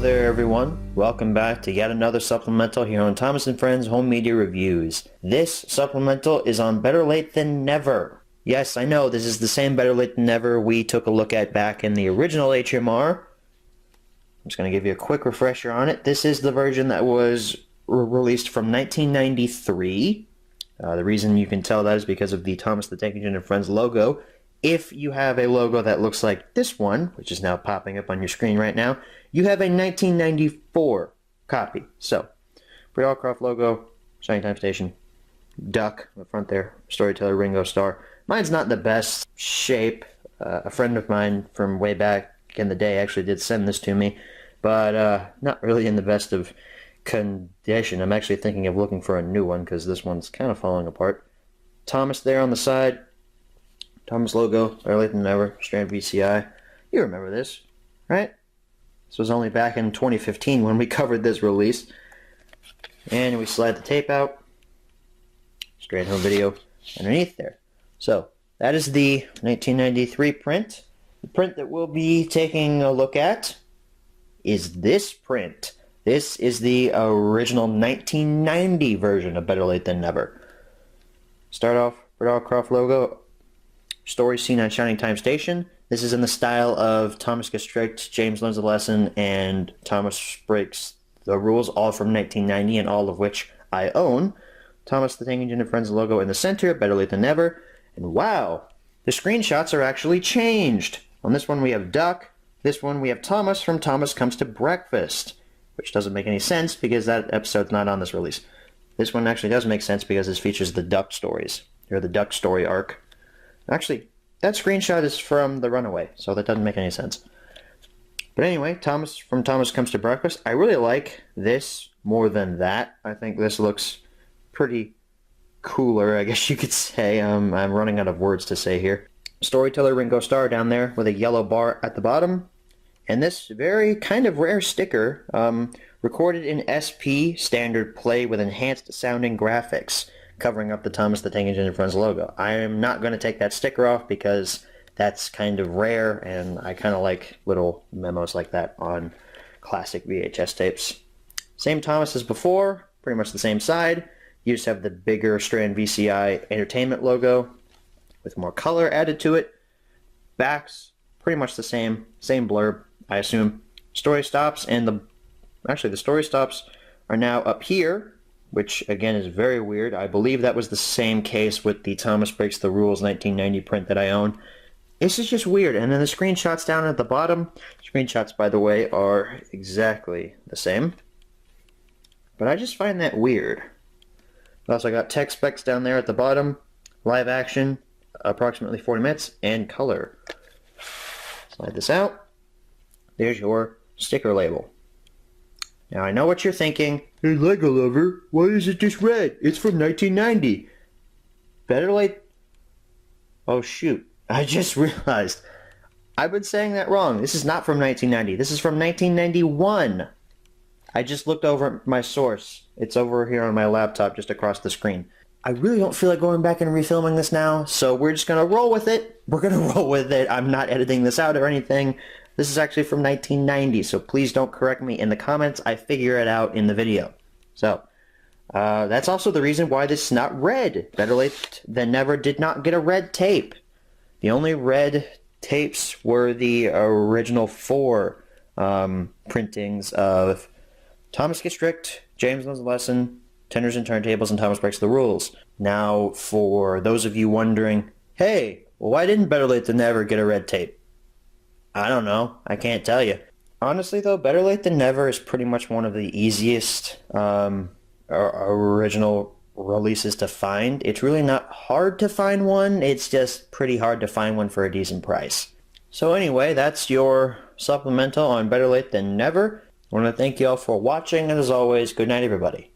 there everyone, welcome back to yet another supplemental here on Thomas & Friends Home Media Reviews. This supplemental is on Better Late Than Never. Yes, I know, this is the same Better Late Than Never we took a look at back in the original HMR. I'm just going to give you a quick refresher on it. This is the version that was released from 1993. The reason you can tell that is because of the Thomas the Tank Engine & Friends logo. If you have a logo that looks like this one, which is now popping up on your screen right now, you have a 1994 copy. So, Brett Allcroft logo, Shining Time Station, duck on the front there, Storyteller Ringo Starr. Mine's not the best shape. A friend of mine from way back in the day actually did send this to me, but not really in the best of condition. I'm actually thinking of looking for a new one because this one's kind of falling apart. Thomas there on the side. Thomas logo, Better Late Than Never, Strand VCI. You remember this, right? This was only back in 2015 when we covered this release. And we slide the tape out. Straight home video underneath there. So, that is the 1993 print. The print that we'll be taking a look at is this print. This is the original 1990 version of Better Late Than Never. Start off, Brett Allcroft logo. Story scene on Shining Time Station. This is in the style of Thomas Gets Strict, James Learns a Lesson, and Thomas Breaks the Rules, all from 1990, and all of which I own. Thomas the Tank Engine & Friends logo in the center, Better Late Than Never. And wow, the screenshots are actually changed. On this one we have Duck. This one we have Thomas from Thomas Comes to Breakfast, which doesn't make any sense because that episode's not on this release. This one actually does make sense because this features the Duck stories, or the Duck story arc. Actually, that screenshot is from The Runaway, so that doesn't make any sense. But anyway, Thomas from Thomas Comes to Breakfast. I really like this more than that. I think this looks pretty cooler, I guess you could say. I'm running out of words to say here. Storyteller Ringo Starr down there with a yellow bar at the bottom. And this very kind of rare sticker, recorded in SP standard play with enhanced sounding graphics, covering up the Thomas the Tank Engine & Friends logo. I am not going to take that sticker off because that's kind of rare, and I kind of like little memos like that on classic VHS tapes. Same Thomas as before, pretty much the same side. You just have the bigger Strand VCI Entertainment logo with more color added to it. Backs, pretty much the same blurb, I assume. Story stops, and the story stops are now up here, which again is very weird. I believe that was the same case with the Thomas Breaks the Rules 1990 print that I own. This is just weird. And then the screenshots down at the bottom. Screenshots, by the way, are exactly the same. But I just find that weird. I also got tech specs down there at the bottom. Live action, approximately 40 minutes, and color. Slide this out. There's your sticker label. Now I know what you're thinking. Hey Lego lover, why is it just red? It's from 1990. Better late... Oh shoot, I just realized. I've been saying that wrong. This is not from 1990. This is from 1991. I just looked over my source. It's over here on my laptop just across the screen. I really don't feel like going back and refilming this now, so we're just going to roll with it. We're going to roll with it. I'm not editing this out or anything. This is actually from 1990, so please don't correct me in the comments. I figure it out in the video. So, that's also the reason why this is not red. Better Late Than Never did not get a red tape. The only red tapes were the original 4 printings of Thomas Gets Strict, James Learns a Lesson, Tenders and Turntables, and Thomas Breaks the Rules. Now, for those of you wondering, hey, well, why didn't Better Late Than Never get a red tape? I don't know. I can't tell you. Honestly, though, Better Late Than Never is pretty much one of the easiest original releases to find. It's really not hard to find one. It's just pretty hard to find one for a decent price. So anyway, that's your supplemental on Better Late Than Never. I want to thank you all for watching, and as always, good night, everybody.